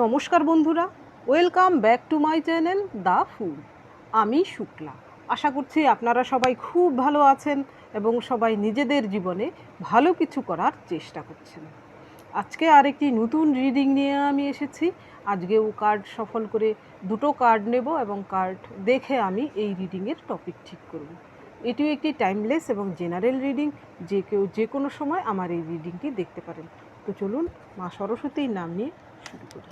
নমস্কার বন্ধুরা, welcome back to my channel the fool. আমি শুক্লা। আশা করছি আপনারা সবাই খুব ভালো আছেন এবং সবাই নিজেদের জীবনে ভালো কিছু করার চেষ্টা করছেন। আজকে আরেকটি নতুন রিডিং নিয়ে আমি এসেছি। আজকেও কার্ড সফল করে দুটো কার্ড নেব এবং কার্ড দেখে আমি এই রিডিংয়ের টপিক ঠিক করব। এটিও একটি টাইমলেস এবং জেনারেল রিডিং, যে কেউ যে কোনো সময় আমার এই রিডিংটি দেখতে পারেন। তো চলুন মা সরস্বতীর নাম নিয়ে শুরু করি।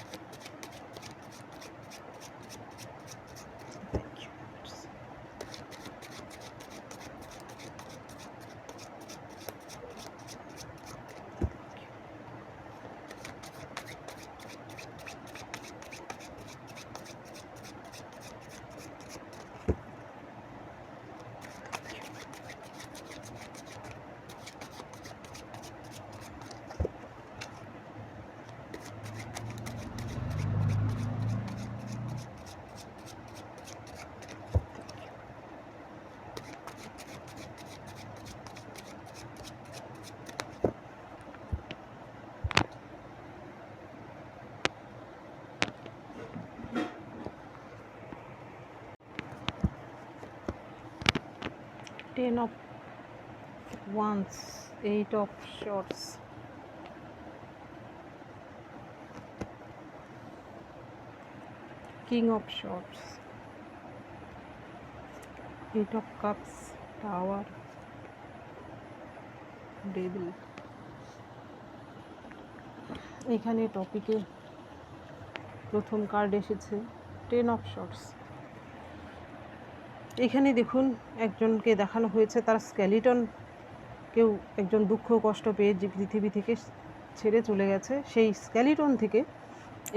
Ten of Wands, Eight of Swords, King of Swords, Eight of Cups, Tower, Devil। এখানে টপিকে প্রথম কার্ড এসেছে টেন অফ শর্টস। এখানে দেখুন একজনকে দেখানো হয়েছে তার স্কেলিটন, কেউ একজন দুঃখ কষ্ট পেয়ে যে পৃথিবী থেকে ছেড়ে চলে গেছে, সেই স্কেলিটন থেকে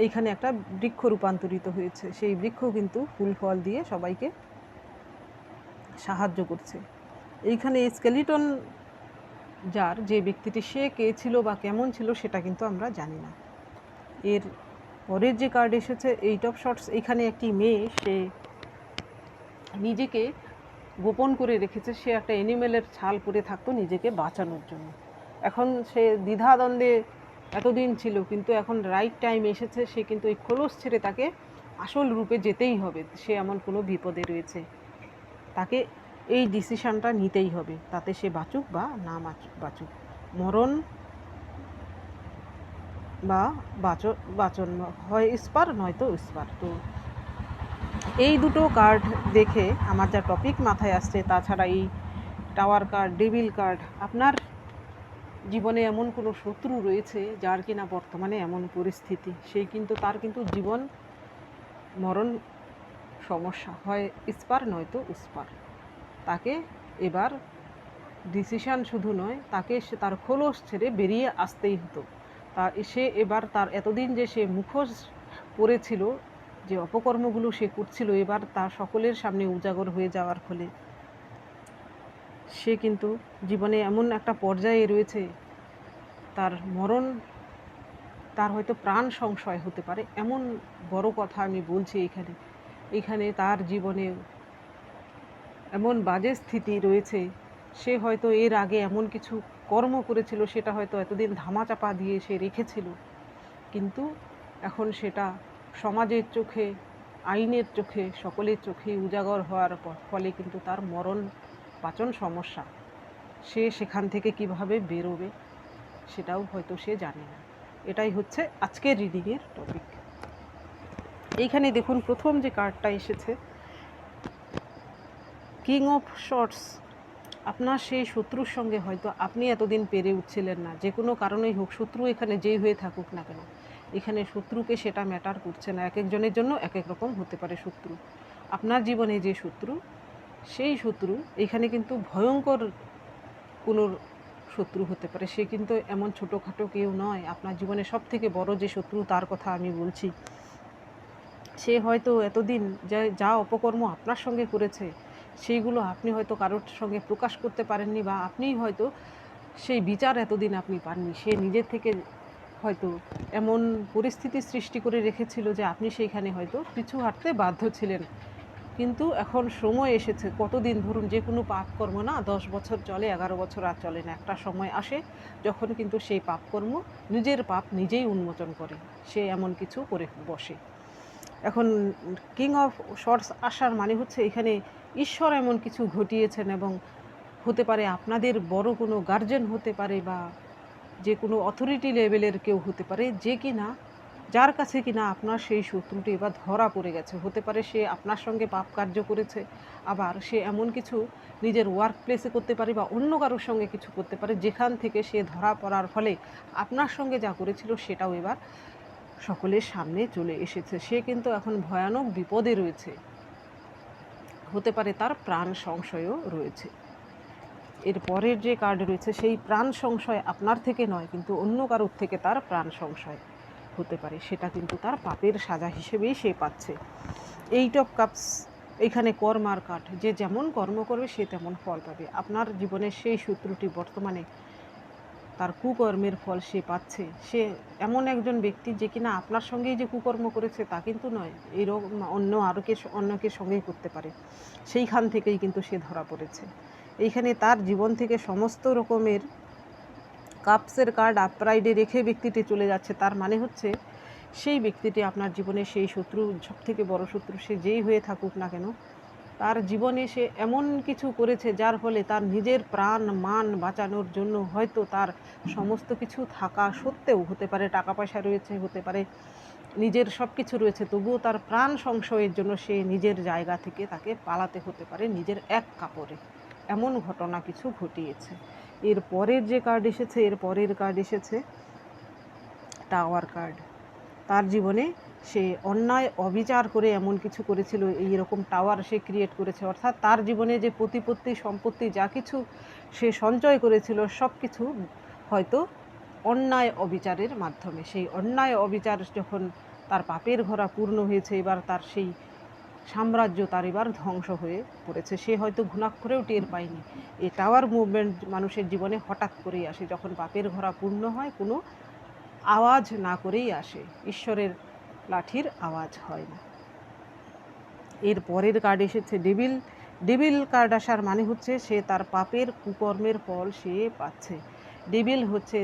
এইখানে একটা বৃক্ষ রূপান্তরিত হয়েছে। সেই বৃক্ষ কিন্তু ফুল ফল দিয়ে সবাইকে সাহায্য করছে। এইখানে এই স্কেলিটন যার, যে ব্যক্তিটি, সে কে ছিল বা কেমন ছিল সেটা কিন্তু আমরা জানি না। এর পরের যে কার্ড এসেছে এইট অফ শর্টস, এইখানে একটি মেয়ে, সে নিজেকে গোপন করে রেখেছে। সে একটা অ্যানিমেলের ছাল পরে থাকতো নিজেকে বাঁচানোর জন্য। এখন সে দ্বিধাদ্বন্দ্বে এতদিন ছিল, কিন্তু এখন রাইট টাইম এসেছে। সে কিন্তু এই খোলস ছেড়ে তাকে আসল রূপে যেতেই হবে। সে এমন কোনো বিপদে রয়েছে, তাকে এই ডিসিশানটা নিতেই হবে, তাতে সে বাঁচুক বা না বাঁচুক, মরণ বা বাঁচন হয় ইস্পার নয়তো ইস্পার। তো এই দুটো কার্ড দেখে আমার যা টপিক মাথায় আসছে, তাছাড়া এই টাওয়ার কার্ড, ডেভিল কার্ড, আপনার জীবনে এমন কোনো শত্রু রয়েছে যার কিনা বর্তমানে এমন পরিস্থিতি, সেই কিন্তু তার কিন্তু জীবন মরণ সমস্যা, হয় ইস্পার নয়তো উস্পার। তাকে এবার ডিসিশান শুধু নয়, তাকে সে তার খোলস ছেড়ে বেরিয়ে আসতেই হতো। সে এবার তার এতদিন যে সে মুখোশ পড়েছিল, যে অপকর্মগুলো সে করছিল, এবার তার সকলের সামনে উজাগর হয়ে যাওয়ার ফলে সে কিন্তু জীবনে এমন একটা পর্যায়ে রয়েছে, তার মরণ, তার হয়তো প্রাণ সংশয় হতে পারে, এমন বড় কথা আমি বলছি। এখানে তার জীবনে এমন বাজে স্থিতি রয়েছে, সে হয়তো এর আগে এমন কিছু কর্ম করেছিল, সেটা হয়তো এতদিন ধামাচাপা দিয়ে সে রেখেছিল, কিন্তু এখন সেটা সমাজের চোখে, আইনের চোখে, সকলের চোখে উজাগর হওয়ার ফলে কিন্তু তার মরণ পাচন সমস্যা। সে সেখান থেকে কিভাবে বেরোবে সেটাও হয়তো সে জানে না। এটাই হচ্ছে আজকের রিডিংয়ের টপিক। এইখানে দেখুন প্রথম যে কার্ডটা এসেছে কিং অফ শর্টস। আপনার সেই শত্রুর সঙ্গে হয়তো আপনি এতদিন পেরে উঠছিলেন না, যে কোনো কারণেই হোক, শত্রু এখানে যেই হয়ে থাকুক না কেন, এখানে শত্রুকে সেটা ম্যাটার করছে না। এক একজনের জন্য এক এক রকম হতে পারে শত্রু। আপনার জীবনে যে শত্রু, সেই শত্রু এখানে কিন্তু ভয়ঙ্কর কোনো শত্রু হতে পারে। সে কিন্তু এমন ছোটোখাটো কেউ নয়। আপনার জীবনে সব থেকে বড় যে শত্রু, তার কথা আমি বলছি। সে হয়তো এতদিন যা অপকর্ম আপনার সঙ্গে করেছে, সেইগুলো আপনি হয়তো কারোর সঙ্গে প্রকাশ করতে পারেননি, বা আপনিই হয়তো সেই বিচার এতদিন আপনি পাননি। সে নিজের থেকে হয়তো এমন পরিস্থিতি সৃষ্টি করে রেখেছিল যে আপনি সেইখানে হয়তো পিছু হাঁটতে বাধ্য ছিলেন। কিন্তু এখন সময় এসেছে, কতদিন ধরুন যে কোনো পাপকর্ম না 10 বছর চলে, 11 বছর আর চলে না, একটা সময় আসে যখন কিন্তু সেই পাপকর্ম নিজের পাপ নিজেই উন্মোচন করে, সে এমন কিছু করে বসে। এখন কিং অফ শর্টস আসার মানে হচ্ছে এখানে ঈশ্বর এমন কিছু ঘটিয়েছেন, এবং হতে পারে আপনাদের বড় কোনো গার্জেন হতে পারে, বা যে কোনো অথরিটি লেভেলের কেউ হতে পারে, যে কিনা যার কাছে কিনা আপনার সেই শত্রুটি এবার ধরা পড়ে গেছে। হতে পারে সে আপনার সঙ্গে পাপ কার্য করেছে, আবার সে এমন কিছু নিজের ওয়ার্ক প্লেসে করতে পারে বা অন্য কারোর সঙ্গে কিছু করতে পারে, যেখান থেকে সে ধরা পড়ার ফলে আপনার সঙ্গে যা করেছিল সেটাও এবার সকলের সামনে চলে এসেছে। সে কিন্তু এখন ভয়ানক বিপদে রয়েছে, হতে পারে তার প্রাণ সংশয়ও রয়েছে। এর পরের যে কার্ড রয়েছে সেই প্রাণ সংশয় আপনার থেকে নয়, কিন্তু অন্য কারোর থেকে তার প্রাণ সংশয় হতে পারে, সেটা কিন্তু তার পাপের সাজা হিসেবেই সে পাচ্ছে। 8 অফ কাপস এইখানে কর্মার কার্ড, যে যেমন কর্ম করবে সে তেমন ফল পাবে। আপনার জীবনের সেই শত্রুটি বর্তমানে তার কুকর্মের ফল সে পাচ্ছে। সে এমন একজন ব্যক্তি যে কিনা আপনার সঙ্গেই যে কুকর্ম করেছে তা কিন্তু নয়, এইরকম অন্যকে সঙ্গেই করতে পারে, সেইখান থেকেই কিন্তু সে ধরা পড়েছে। এইখানে তার জীবন থেকে সমস্ত রকমের কাপসের কার্ড আপরাইডে রেখে ব্যক্তিটি চলে যাচ্ছে। তার মানে হচ্ছে সেই ব্যক্তিটি আপনার জীবনে সেই শত্রু, সবথেকে বড় শত্রু সে যেই হয়ে থাকুক না কেন, তার জীবনে সে এমন কিছু করেছে যার ফলে তার নিজের প্রাণ মান বাঁচানোর জন্য হয়তো তার সমস্ত কিছু থাকা সত্ত্বেও, হতে পারে টাকা পয়সা রয়েছে, হতে পারে নিজের সব কিছু রয়েছে, তবুও তার প্রাণ সংশয়ের জন্য সে নিজের জায়গা থেকে তাকে পালাতে হতে পারে নিজের এক কাপড়ে। এমন ঘটনা কিছু ঘটিয়েছে। এর পরের যে কার্ড এসেছে, এর পরের কার্ড এসেছে টাওয়ার কার্ড। তার জীবনে সে অন্যায় অবিচার করে এমন কিছু করেছিল, এই রকম টাওয়ার সে ক্রিয়েট করেছে, অর্থাৎ তার জীবনে যে প্রতিপত্তি সম্পত্তি যা কিছু সে সঞ্চয় করেছিল সব কিছু হয়তো অন্যায় অবিচারের মাধ্যমে, সেই অন্যায় অবিচার যখন তার পাপের ঘোরা পূর্ণ হয়েছে, এবার তার সেই সাম্রাজ্য তার এবার ধ্বংস হয়ে পড়েছে। সে হয়তো ঘুণাক্ষরেও টের পায়নি। এই টাওয়ার মুভমেন্ট মানুষের জীবনে হঠাৎ করেই আসে, যখন পাপের ঘোরা পূর্ণ হয়, কোনো আওয়াজ না করেই আসে, ঈশ্বরের লাঠির আওয়াজ হয় না। এর পরের কার্ড এসেছে ডেভিল। ডেভিল কার্ড আসার মানে হচ্ছে সে তার পাপের কুকর্মের ফল সে পাচ্ছে। ডেভিল হচ্ছে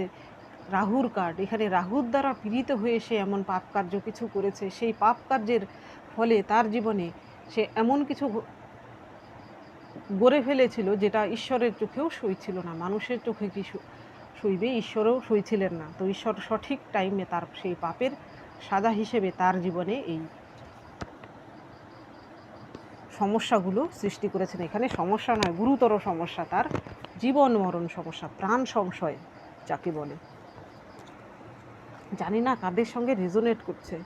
রাহুর কার্ড। এখানে রাহুর দ্বারা পীড়িত হয়ে সে এমন পাপ কার্য কিছু করেছে, সেই পাপ কার্যের ফলে তার জীবনে সে এমন কিছু গড়ে ফেলেছিল যেটা ঈশ্বরের চোখেও সইছিল না। মানুষের চোখে কি সইবে, ঈশ্বরেও সইছিলেন না। তো ঈশ্বর সঠিক টাইমে তার সেই পাপের সাজা হিসেবে তার জীবনে এই সমস্যাগুলো সৃষ্টি করেছেন। এখানে সমস্যা নয়, গুরুতর সমস্যা, তার জীবন মরণ সমস্যা, প্রাণ সংশয় যাকে বলে। জানি না কাদের সঙ্গে রেজোনেট করছে,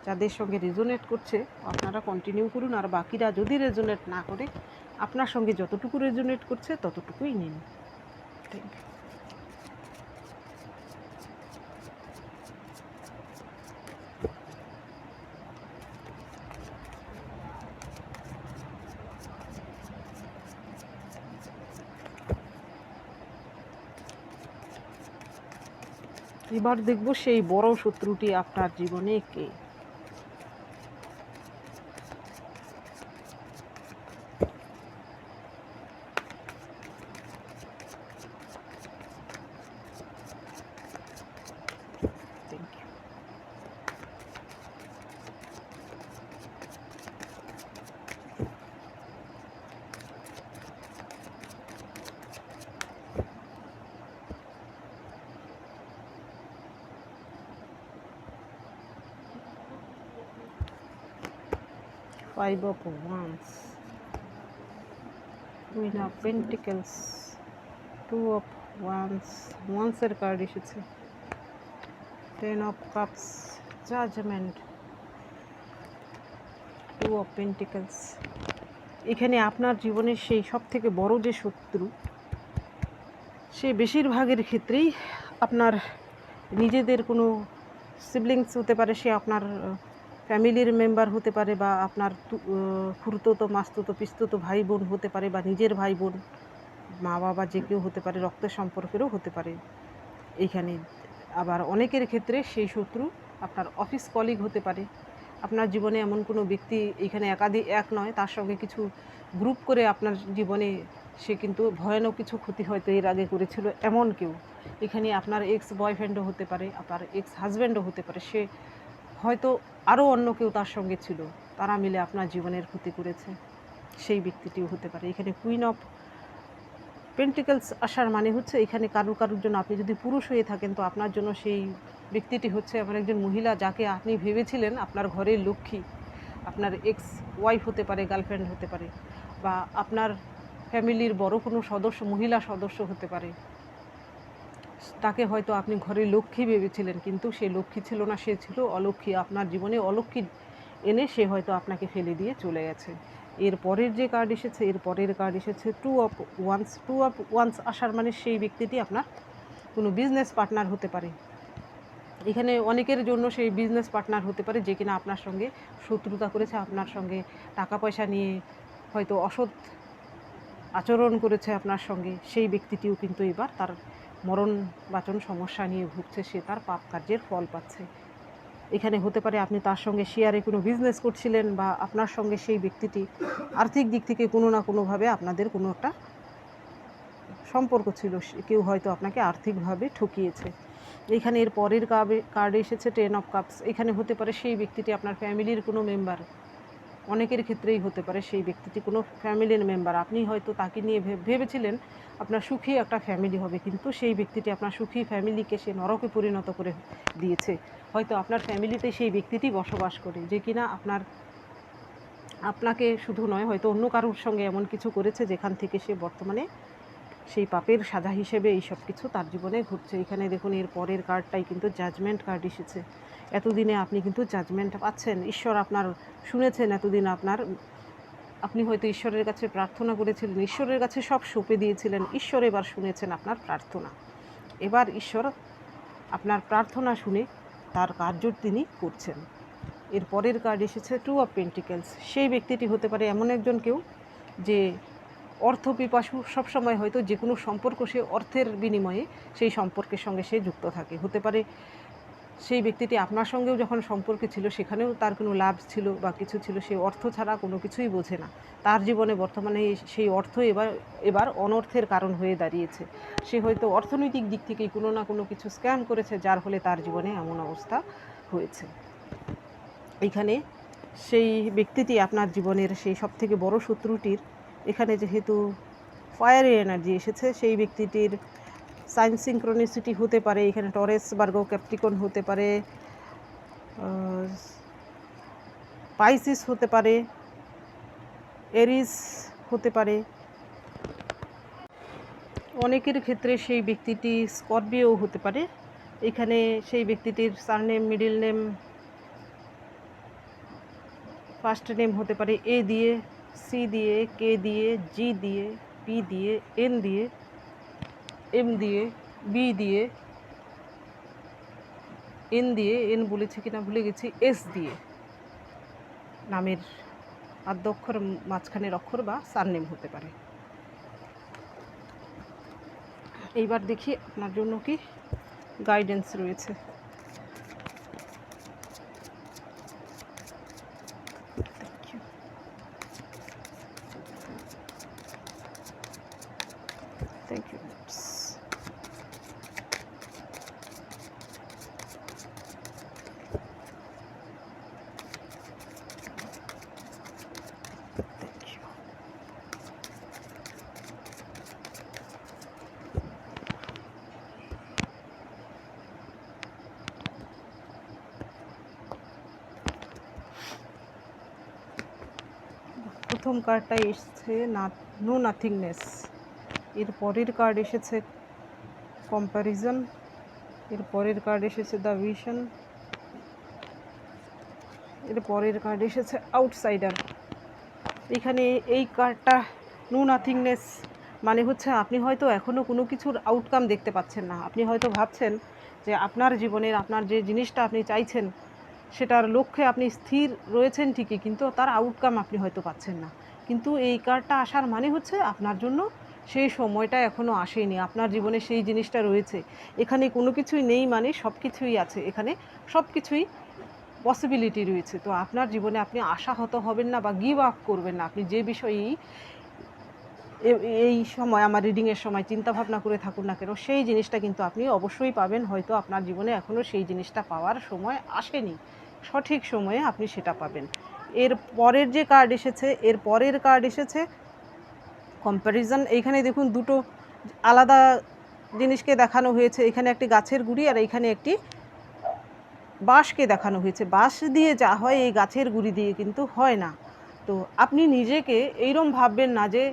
যাদের সঙ্গে রেজোনেট করছে আপনারা কন্টিনিউ করুন, আর বাকিরা যদি রেজোনেট না করে আপনার সঙ্গে যতটুকু রেজোনেট করছে ততটুকুই নিন। Thank you. এবার দেখব সেই বড় শত্রুটি আপনার জীবনে কে। Thank you. 5 of Wands, Queen of Pentacles, 2 of Wands, ওয়ান্সের কার্ড এসেছে, 10 of Cups, Judgment, 2 of Pentacles। এখানে আপনার জীবনের সেই সব থেকে বড় যে শত্রু, সে বেশিরভাগের ক্ষেত্রেই আপনার নিজেদের কোনো সিবলিংস হতে পারে, সে আপনার ফ্যামিলির মেম্বার হতে পারে, বা আপনার খুড়তুতো মাস্তুতো পিস্তুতো ভাই বোন হতে পারে, বা নিজের ভাই বোন, মা বাবা যে কেউ হতে পারে, রক্তের সম্পর্কেরও হতে পারে এইখানে। আবার অনেকের ক্ষেত্রে সেই শত্রু আপনার অফিস কলিগ হতে পারে, আপনার জীবনে এমন কোনো ব্যক্তি এখানে এক নয়, তার সঙ্গে কিছু গ্রুপ করে আপনার জীবনে সে কিন্তু ভয়ানক কিছু ক্ষতি হয়তো এর আগে করেছিল এমন কেউ। এখানে আপনার এক্স বয়ফ্রেন্ডও হতে পারে, আপনার এক্স হাজব্যান্ডও হতে পারে, সে হয়তো আরও অন্য কেউ তার সঙ্গে ছিল, তারা মিলে আপনার জীবনের ক্ষতি করেছে, সেই ব্যক্তিটিও হতে পারে। এখানে কুইন অফ পেন্টিকলস আসার মানে হচ্ছে এখানে কারুর জন্য, আপনি যদি পুরুষ হয়ে থাকেন তো আপনার জন্য সেই ব্যক্তিটি হচ্ছে এমন একজন মহিলা যাকে আপনি ভেবেছিলেন আপনার ঘরের লক্ষ্মী। আপনার এক্স ওয়াইফ হতে পারে, গার্লফ্রেন্ড হতে পারে, বা আপনার ফ্যামিলির বড় কোনো সদস্য, মহিলা সদস্য হতে পারে। তাকে হয়তো আপনি ঘরের লক্ষ্মী ভেবেছিলেন, কিন্তু সে লক্ষ্মী ছিল না, সে ছিল অলক্ষ্মী। আপনার জীবনে অলক্ষ্মী এনে সে হয়তো আপনাকে ফেলে দিয়ে চলে গেছে। এর পরের যে কার্ড এসেছে, এর পরের কার্ড এসেছে টু অফ ওয়ান্স আসার মানে সেই ব্যক্তিটি আপনার কোনো বিজনেস পার্টনার হতে পারে। এখানে অনেকের জন্য সেই বিজনেস পার্টনার হতে পারে যে কিনা আপনার সঙ্গে শত্রুতা করেছে, আপনার সঙ্গে টাকা পয়সা নিয়ে হয়তো অসৎ আচরণ করেছে আপনার সঙ্গে। সেই ব্যক্তিটিও কিন্তু এবার তার মরণ বাচন সমস্যা নিয়ে ভুগছে, সে তার পাপ কার্যের ফল পাচ্ছে। এখানে হতে পারে আপনি তার সঙ্গে শেয়ারে কোনো বিজনেস করছিলেন, বা আপনার সঙ্গে সেই ব্যক্তিটি আর্থিক দিক থেকে কোনো না কোনোভাবে আপনাদের কোনো একটা সম্পর্ক ছিল, কেউ হয়তো আপনাকে আর্থিকভাবে ঠকিয়েছে। এখানে এর পরের কার্ডে এসেছে 10 অফ কাপস। এখানে হতে পারে সেই ব্যক্তিটি আপনার ফ্যামিলির কোনো মেম্বার, অনেকের ক্ষেত্রেই হতে পারে সেই ব্যক্তিটি কোনো ফ্যামিলির মেম্বার। আপনি হয়তো তাকে নিয়ে ভেবেছিলেন আপনার সুখী একটা ফ্যামিলি হবে, কিন্তু সেই ব্যক্তিটি আপনার সুখী ফ্যামিলিকে সে নরকে পরিণত করে দিয়েছে। হয়তো আপনার ফ্যামিলিতে সেই ব্যক্তিটি বসবাস করে যে কিনা আপনাকে শুধু নয়, হয়তো অন্য কারোর সঙ্গে এমন কিছু করেছে যেখান থেকে সে বর্তমানে সেই পাপের সাজা হিসেবে এই সব কিছু তার জীবনে ঘটছে। এখানে দেখুন এর পরের কার্ডটাই কিন্তু জাজমেন্ট কার্ড এসেছে। এতদিনে আপনি কিন্তু জাজমেন্ট পাচ্ছেন। ঈশ্বর আপনার শুনেছেন, এতদিন আপনি হয়তো ঈশ্বরের কাছে প্রার্থনা করেছিলেন, ঈশ্বরের কাছে সব সঁপে দিয়েছিলেন। ঈশ্বর এবার শুনেছেন আপনার প্রার্থনা। এবার ঈশ্বর আপনার প্রার্থনা শুনে তার কার্য তিনি করছেন। এর পরের কার্ড এসেছে টু অফ পেন্টিকেলস। সেই ব্যক্তিটি হতে পারে এমন একজন কেউ যে অর্থ পিপাসু, সবসময় হয়তো যে কোনো সম্পর্ক সে অর্থের বিনিময়ে সেই সম্পর্কের সঙ্গে সে যুক্ত থাকে। হতে পারে সেই ব্যক্তিটি আপনার সঙ্গেও যখন সম্পর্কে ছিল সেখানেও তার কোনো লাভ ছিল বা কিছু ছিল, সে অর্থ ছাড়া কোনো কিছুই বোঝে না। তার জীবনে বর্তমানে সেই অর্থ এবার অনর্থের কারণ হয়ে দাঁড়িয়েছে। সে হয়তো অর্থনৈতিক দিক থেকেই কোনো না কোনো কিছু স্ক্যাম করেছে, যার ফলে তার জীবনে এমন অবস্থা হয়েছে। এখানে সেই ব্যক্তিটি আপনার জীবনের সেই সবথেকে বড় শত্রুটির, এখানে যেহেতু ফায়ারি এনার্জি এসেছে, সেই ব্যক্তিটির সাইন সিনক্রোনিসিটি হতে পারে। এখানে টরেস, ভার্গো, ক্যাপ্রিকন হতে পারে, পাইসিস হতে পারে, এরিস হতে পারে। অনেকের ক্ষেত্রে সেই ব্যক্তিটি স্করপিও হতে পারে। এখানে সেই ব্যক্তিটির surname, middle name, first name হতে পারে এ দিয়ে, সি দিয়ে, কে দিয়ে, জি দিয়ে, পি দিয়ে, এন দিয়ে, এম দিয়ে, বি দিয়ে, এন দিয়ে, এন বলেছি কিনা ভুলে গেছি, এস দিয়ে, নামের আদ্য অক্ষর মাঝখানের অক্ষর বা সারনেম হতে পারে। এইবার দেখি আপনার জন্য কি গাইডেন্স রয়েছে। Thank you. প্রথম কার্ডটা এসেছে নো নাথিংনেস। এর পরের কার্ড এসেছে কম্প্যারিজন। এর পরের কার্ড এসেছে দ্য ভিশন। এর পরের কার্ড এসেছে আউটসাইডার। এখানে এই কার্ডটা নো নাথিংনেস মানে হচ্ছে আপনি হয়তো এখনও কোনো কিছুর আউটকাম দেখতে পাচ্ছেন না। আপনি হয়তো ভাবছেন যে আপনার জীবনের আপনার যে জিনিসটা আপনি চাইছেন সেটার লক্ষ্যে আপনি স্থির রয়েছেন ঠিকই, কিন্তু তার আউটকাম আপনি হয়তো পাচ্ছেন না। কিন্তু এই কার্ডটা আসার মানে হচ্ছে আপনার জন্য সেই সময়টা এখনও আসেনি, আপনার জীবনে সেই জিনিসটা রয়েছে। এখানে কোনো কিছুই নেই মানে সব কিছুই আছে, এখানে সব কিছুই পসিবিলিটি রয়েছে। তো আপনার জীবনে আপনি আশাহত হবেন না বা গিভ আপ করবেন না। আপনি যে বিষয়েই এই সময় আমার রিডিংয়ের সময় চিন্তাভাবনা করে থাকুন না কেন, সেই জিনিসটা কিন্তু আপনি অবশ্যই পাবেন। হয়তো আপনার জীবনে এখনও সেই জিনিসটা পাওয়ার সময় আসেনি, সঠিক সময়ে আপনি সেটা পাবেন। এর পরের যে কার্ড এসেছে, এর পরের কার্ড এসেছে কম্প্যারিজন। এইখানে দেখুন দুটো আলাদা জিনিসকে দেখানো হয়েছে। এখানে একটি গাছের গুঁড়ি আর এইখানে একটি বাঁশকে দেখানো হয়েছে। বাঁশ দিয়ে যা হয় এই গাছের গুঁড়ি দিয়ে কিন্তু হয় না। তো আপনি নিজেকে এইরকম ভাববেন না যে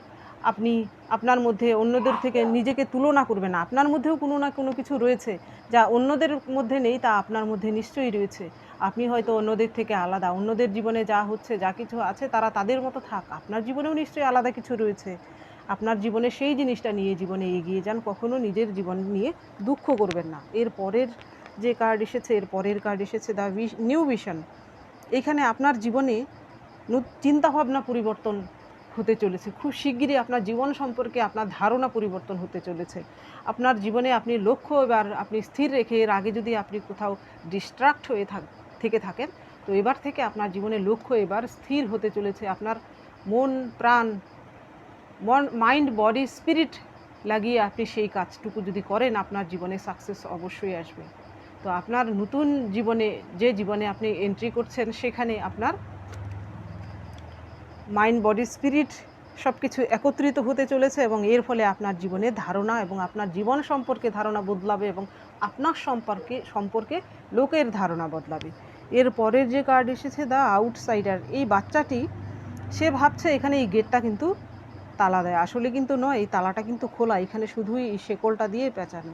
আপনি আপনার মধ্যে অন্যদের থেকে নিজেকে তুলনা করবেন না। আপনার মধ্যেও কোনো না কোনো কিছু রয়েছে যা অন্যদের মধ্যে নেই, তা আপনার মধ্যে নিশ্চয়ই রয়েছে। আপনি হয়তো অন্যদের থেকে আলাদা, অন্যদের জীবনে যা হচ্ছে যা কিছু আছে তারা তাদের মতো থাক, আপনার জীবনেও নিশ্চয়ই আলাদা কিছু রয়েছে। আপনার জীবনে সেই জিনিসটা নিয়ে জীবনে এগিয়ে যান, কখনো নিজের জীবন নিয়ে দুঃখ করবেন না। এর পরের যে কার্ড এসেছে, এর পরের কার্ড এসেছে দ্য নিউ ভিশন। এখানে আপনার জীবনে চিন্তাভাবনা পরিবর্তন হতে চলেছে। খুব শিগগিরই আপনার জীবন সম্পর্কে আপনার ধারণা পরিবর্তন হতে চলেছে। আপনার জীবনে আপনি লক্ষ্য এবার আপনি স্থির রেখে, এর আগে যদি আপনি কোথাও ডিস্ট্রাক্ট হয়ে থেকে থাকেন, তো এবার থেকে আপনার জীবনে লক্ষ্য এবার স্থির হতে চলেছে। আপনার মন প্রাণ মাইন্ড বডি স্পিরিট লাগিয়ে আপনি সেই কাজটুকু যদি করেন, আপনার জীবনে সাকসেস অবশ্যই আসবে। তো আপনার নতুন জীবনে, যে জীবনে আপনি এন্ট্রি করছেন, সেখানে আপনার মাইন্ড বডি স্পিরিট সব কিছু একত্রিত হতে চলেছে এবং এর ফলে আপনার জীবনে ধারণা এবং আপনার জীবন সম্পর্কে ধারণা বদলাবে এবং আপনার সম্পর্কে লোকের ধারণা বদলাবে। এর পরের যে কার্ড এসেছে দ্য আউটসাইডার। এই বাচ্চাটি সে ভাবছে এখানে এই গেটটা কিন্তু তালা দেয়, আসলে কিন্তু নয়, এই তালাটা কিন্তু খোলা, এখানে শুধুই এই শেকলটা দিয়ে পেঁচানো।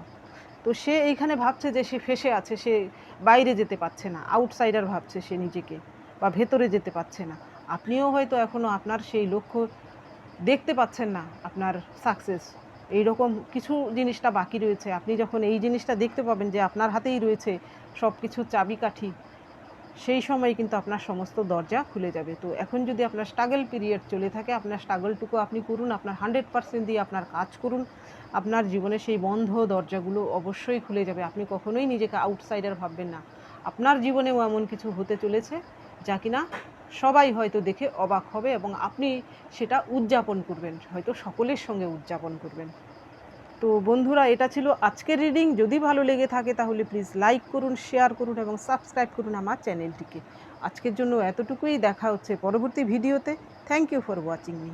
তো সে এইখানে ভাবছে যে সে ফেঁসে আছে, সে বাইরে যেতে পারছে না, আউটসাইডার ভাবছে সে নিজেকে, বা ভেতরে যেতে পারছে না। আপনিও হয়তো এখনও আপনার সেই লক্ষ্য দেখতে পাচ্ছেন না, আপনার সাকসেস এইরকম কিছু জিনিসটা বাকি রয়েছে। আপনি যখন এই জিনিসটা দেখতে পাবেন যে আপনার হাতেই রয়েছে সব কিছু চাবিকাঠি, সেই সময় কিন্তু আপনার সমস্ত দরজা খুলে যাবে। তো এখন যদি আপনার স্ট্রাগল পিরিয়ড চলে থাকে, আপনার স্ট্রাগলটুকু আপনি করুন, আপনার 100% দিয়ে আপনার কাজ করুন, আপনার জীবনে সেই বন্ধ দরজাগুলো অবশ্যই খুলে যাবে। আপনি কখনোই নিজেকে আউটসাইডার ভাববেন না। আপনার জীবনেও এমন কিছু হতে চলেছে যা কিনা সবাই হয়তো দেখে অবাক হবে এবং আপনি সেটা উদযাপন করবেন, হয়তো সকলের সঙ্গে উদযাপন করবেন। তো বন্ধুরা, এটা ছিল আজকের রিডিং। যদি ভালো লেগে থাকে তাহলে প্লিজ লাইক করুন, শেয়ার করুন এবং সাবস্ক্রাইব করুন আমার চ্যানেলটিকে। আজকের জন্য এতটুকুই, দেখা হচ্ছে পরবর্তী ভিডিওতে। Thank you for watching me.